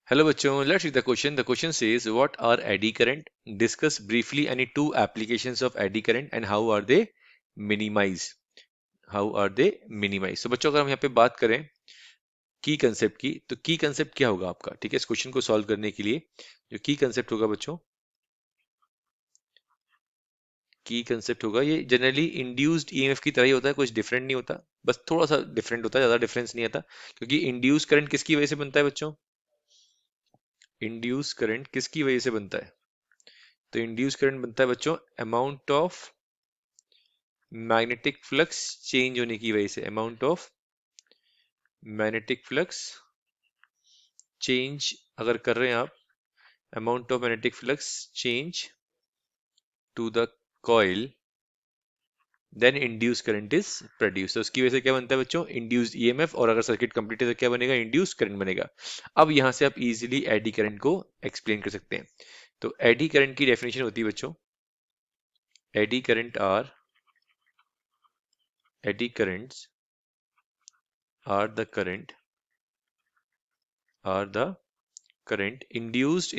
Hello bachcho, let's read the question. The question says, what are eddy current? Discuss briefly any two applications of eddy current and how are they minimized? How are they minimized? So बच्चों अगर हम यहाँ पे बात करें की concept की, तो की कंसेप्ट क्या होगा आपका? ठीक है, इस क्वेश्चन को सॉल्व करने के लिए जो की कंसेप्ट होगा बच्चों, की कंसेप्ट होगा, ये जनरली इंड्यूस्ड ईएमएफ की तरह ही होता है, कुछ डिफरेंट नहीं होता, बस थोड़ा सा डिफरेंट होता है, ज्यादा डिफरेंस नहीं आता। क्योंकि इंड्यूस करंट किसकी वजह से बनता है बच्चों? इंड्यूस करंट किसकी वजह से बनता है? तो इंड्यूस करंट बनता है बच्चों amount of magnetic flux change होने की वजह से, amount of magnetic flux change अगर कर रहे हैं आप, amount of magnetic flux change to the coil, then induce current is produce. तो उसकी वजह से क्या बनता है बच्चों? इंड्यूस्ड ईएमएफ, और अगर सर्किट कंप्लीट है तो क्या बनेगा? इंड्यूस करंट बनेगा। अब यहां से आप इजीली एडी करंट को एक्सप्लेन कर सकते हैं। तो एडी करंट की डेफिनेशन होती है बच्चों, eddy current are, eddy currents are the current, are the current induced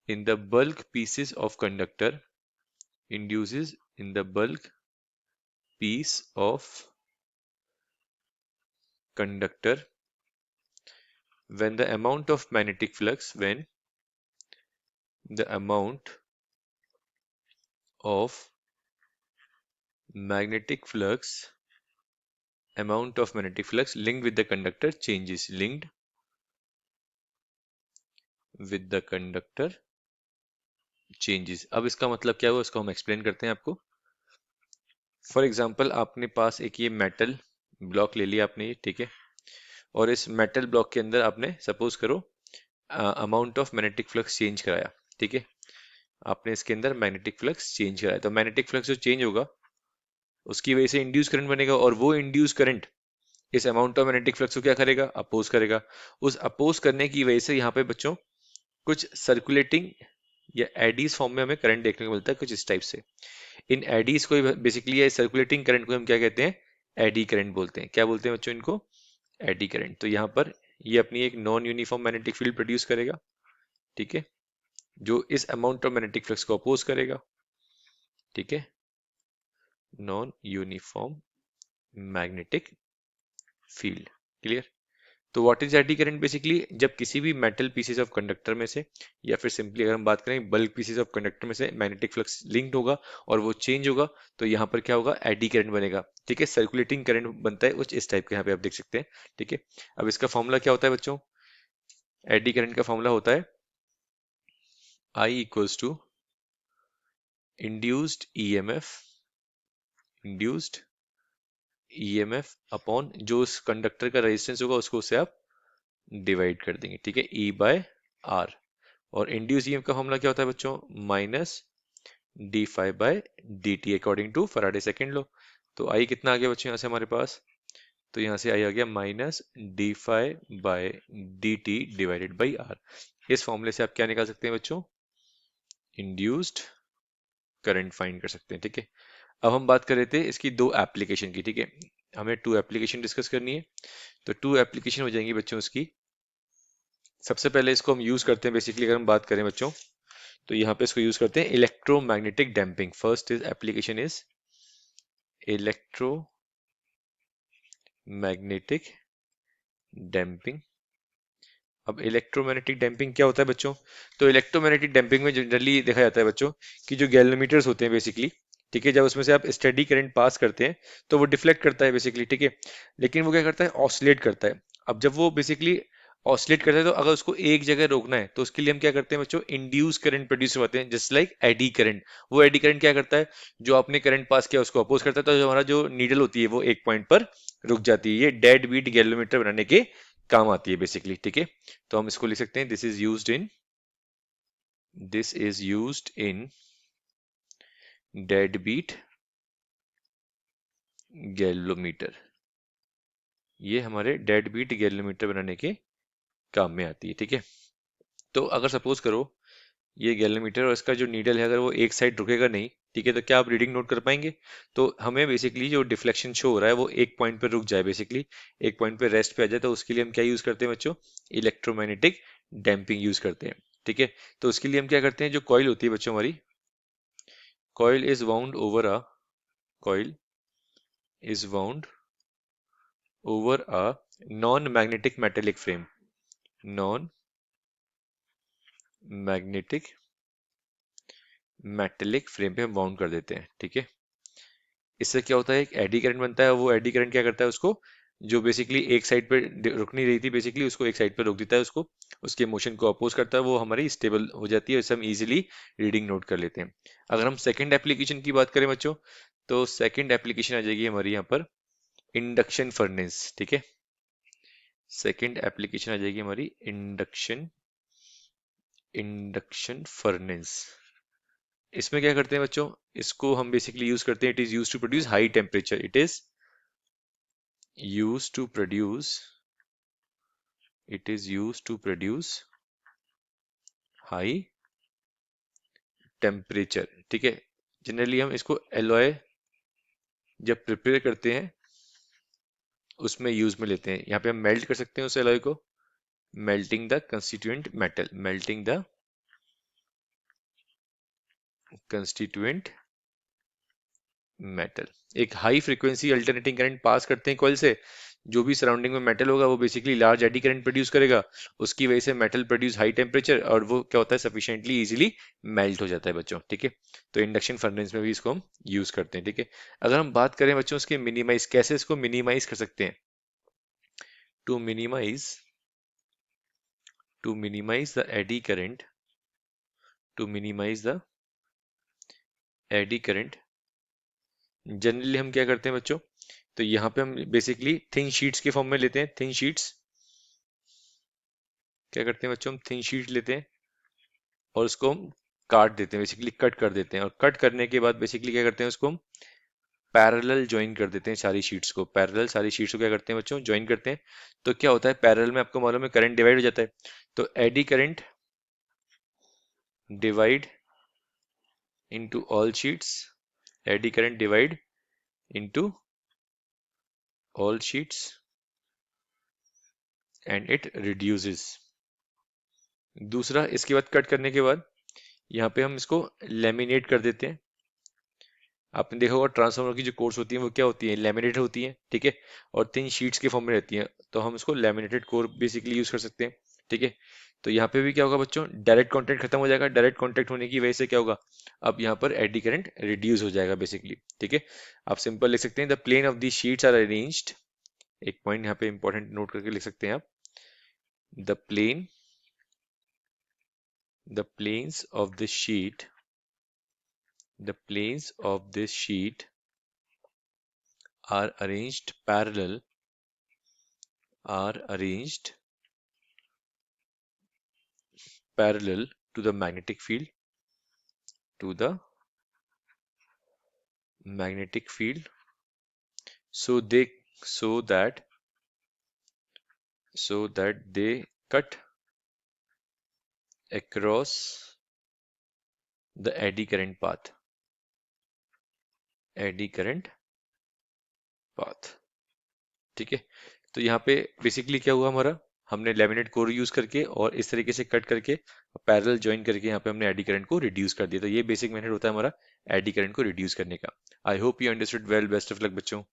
in the bulk pieces of conductor, induces in the bulk piece of conductor when the amount of magnetic flux, when the amount of magnetic flux, amount of magnetic flux linked with the conductor changes, linked with the conductor changes। अब इसका मतलब क्या हुआ, इसको हम explain करते हैं आपको। फॉर एग्जाम्पल आपने पास एक ये मेटल ब्लॉक ले लिया आपने, ये ठीक है, और इस मेटल ब्लॉक के अंदर आपने सपोज करो amount of magnetic flux change कराया, ठीक है, आपने इसके अंदर मैग्नेटिक फ्लक्स चेंज कराया, तो मैग्नेटिक फ्लक्स जो चेंज होगा उसकी वजह से इंड्यूस करंट बनेगा, और वो इंड्यूस करंट इस अमाउंट ऑफ मैग्नेटिक फ्लक्स को क्या करेगा? अपोज करेगा। उस अपोज करने की वजह से यहाँ पे बच्चों कुछ सर्कुलेटिंग या एडीज फॉर्म में हमें करंट देखने को मिलता है, कुछ इस टाइप से। इन एडीज को बेसिकली, या सर्कुलेटिंग करंट को हम क्या कहते हैं? एडी करंट बोलते हैं। क्या बोलते हैं बच्चों इनको? Eddy current. तो यहाँ पर ये अपनी एक non uniform magnetic field produce करेगा, ठीक है, जो इस अमाउंट ऑफ मैग्नेटिक फ्लक्स को अपोज करेगा, ठीक है, non uniform magnetic field. Clear? तो what is eddy current? Basically जब किसी भी मेटल पीसेस ऑफ कंडक्टर में से, या फिर सिंपली अगर हम बात करें बल्क पीसेस ऑफ कंडक्टर में से मैग्नेटिक फ्लक्स लिंक्ड होगा और वो चेंज होगा, तो यहाँ पर क्या होगा? एडी करंट बनेगा, ठीक है, सर्कुलेटिंग करंट बनता है कुछ इस टाइप के, यहाँ पे आप देख सकते हैं, ठीक है। अब इसका फॉर्मूला क्या होता है बच्चों? एडी करंट का फॉर्मूला होता है I equals to induced EMF, induced EMF upon जो उस कंडक्टर का रेजिस्टेंस होगा उसको उससे आप डिवाइड कर देंगे, ठीक है, E बाय आर। और इंड्यूस ईएमएफ का फॉर्मूला क्या होता है बच्चों? Minus D five by D T according to Faraday second law. तो आई कितना आ गया बच्चों यहाँ से हमारे पास? तो यहाँ से आई आ गया minus D five by D T divided by R. इस फॉर्मूले से आप क्या निकाल सकते हैं बच्चों? इंड्यूस्ड करंट फाइंड कर सकते हैं, ठीक है। अब हम बात कर रहे थे इसकी दो एप्लीकेशन की, ठीक है, हमें टू एप्लीकेशन डिस्कस करनी है। तो टू एप्लीकेशन हो जाएंगी बच्चों उसकी। सबसे पहले इसको हम यूज करते हैं, बेसिकली अगर हम बात करें बच्चों, तो यहाँ पे इसको यूज करते हैं electromagnetic damping. First is application is electromagnetic damping. अब इलेक्ट्रोमैग्नेटिक डैम्पिंग क्या होता है बच्चों? तो इलेक्ट्रोमैग्नेटिक डैम्पिंग में जनरली देखा जाता है बच्चों कि जो गैल्वेनोमीटर्स होते हैं बेसिकली, ठीक है, जब उसमें से आप स्टेडी करंट पास करते हैं तो वो डिफ्लेक्ट करता है बेसिकली, ठीक है, लेकिन वो क्या करता है? ऑसिलेट करता है। अब जब वो बेसिकली ऑसिलेट करता है, तो अगर उसको एक जगह रोकना है तो उसके लिए हम क्या करते हैं बच्चों? इंड्यूस करंट प्रोड्यूस करवाते हैं, जस्ट लाइक एडी करंट। वो एडी करंट क्या करता है? जो आपने करंट पास किया उसको अपोज करता है, तो जो हमारा जो नीडल होती है वो एक पॉइंट पर रुक जाती है। ये डेड बीट गैल्वेनोमीटर बनाने के काम आती है बेसिकली, ठीक है। तो हम इसको लिख सकते हैं this is used in dead beat galvanometer. ये हमारे डेड बीट गैल्वेनोमीटर बनाने के काम में आती है, ठीक है। तो अगर सपोज करो ये गैल्वेनोमीटर और इसका जो नीडल है अगर वो एक साइड रुकेगा नहीं, ठीक है, तो क्या आप रीडिंग नोट कर पाएंगे? तो हमें बेसिकली जो डिफ्लेक्शन शो हो रहा है वो एक पॉइंट पर रुक जाए, बेसिकली एक पॉइंट पे रेस्ट पे आ जाए, तो उसके लिए हम क्या यूज करते हैं बच्चों? इलेक्ट्रोमैग्नेटिक डैम्पिंग यूज करते हैं। ठीक है, तो उसके लिए हम क्या करते हैं, जो कॉइल होती है बच्चों हमारी, coil is wound over a coil is wound over a non magnetic metallic frame, non magnetic metallic frame पे हम वाउंड कर देते हैं। ठीक है, इससे क्या होता है, एक एडी करंट बनता है। वो एडी करंट क्या करता है, उसको जो बेसिकली एक साइड पे रुक नहीं रही थी, बेसिकली उसको एक साइड पे रोक देता है, उसको उसके मोशन को अपोज करता है, वो हमारी स्टेबल हो जाती है, इससे हम इजीली रीडिंग नोट कर लेते हैं। अगर हम सेकंड एप्लीकेशन की बात करें बच्चों, तो सेकंड एप्लीकेशन आ जाएगी हमारी यहाँ पर इंडक्शन फर्नेस। ठीक है, सेकंड एप्लीकेशन आ जाएगी हमारी इंडक्शन इंडक्शन फर्नेस। इसमें क्या करते हैं बच्चों, इसको हम बेसिकली यूज करते हैं, it is use to produce high temperature, it is used to produce it is used to produce high temperature। ठीक है, जनरली हम इसको एलॉय जब प्रिपेयर करते हैं उसमें यूज में लेते हैं। यहाँ पे हम मेल्ट कर सकते हैं उस एलॉय को, melting the constituent metal, melting the constituent metal. एक high frequency alternating current pass करते हैं कॉइल से, जो भी सराउंडिंग में मेटल होगा वो basically large eddy current produce करेगा, उसकी वजह से मेटल प्रोड्यूस हाई टेम्परेचर, और वो क्या होता है, सफिशिएंटली इजीली मेल्ट हो जाता है बच्चों। ठीक है, तो इंडक्शन फर्नेस में भी इसको हम यूज करते हैं। ठीक है, अगर हम बात करें बच्चों इसके मिनिमाइज, कैसे इसको मिनिमाइज कर सकते हैं, to minimize the eddy current, to minimize the eddy current, generally हम क्या करते हैं बच्चों, तो यहाँ पे हम बेसिकली थिन शीट्स के फॉर्म में लेते हैं, थिन शीट्स। क्या करते हैं बच्चों, हम थिन शीट लेते हैं और उसको हम काट देते हैं, बेसिकली कट कर देते हैं, और कट करने के बाद बेसिकली क्या करते हैं, उसको हम पैरेलल ज्वाइन कर देते हैं सारी शीट्स को, पैरेलल सारी शीट्स को क्या करते हैं बच्चों, ज्वाइन करते हैं। तो क्या होता है, पैरेलल में आपको मालूम है करंट डिवाइड हो जाता है, तो eddy current divide into all sheets, eddy current divide into all sheets and it reduces. दूसरा, इसके बाद कट करने के बाद यहाँ पे हम इसको लेमिनेट कर देते हैं। आपने देखा होगा ट्रांसफार्मर की जो कोर्स होती है वो क्या होती है, लेमिनेटेड होती है। ठीक है, और तीन शीट्स के फॉर्म में रहती हैं, तो हम इसको लेमिनेटेड कोर बेसिकली यूज कर सकते हैं। ठीक है, तो यहाँ पे भी क्या होगा बच्चों, डायरेक्ट कांटेक्ट खत्म हो जाएगा, डायरेक्ट कांटेक्ट होने की वजह से क्या होगा, अब यहाँ पर एडी करंट रिड्यूस हो जाएगा बेसिकली। ठीक है, आप सिंपल लिख सकते हैं, the plane of the sheets are arranged, एक पॉइंट यहाँ पे इंपॉर्टेंट नोट करके लिख सकते हैं आप, the plane the planes of this sheet the planes of this sheet are arranged parallel are arranged parallel to the magnetic field to the magnetic field so they so that they cut across the eddy current path। ठीक है, तो यहाँ पे basically क्या हुआ हमारा, हमने laminate core use करके और इस तरीके से कट करके पैरेलल ज्वाइन करके यहाँ पे हमने एडी करंट को रिड्यूस कर दिया। तो ये बेसिक मेथड होता है हमारा एडी करंट को रिड्यूस करने का। I hope you understood well, best of luck बच्चों।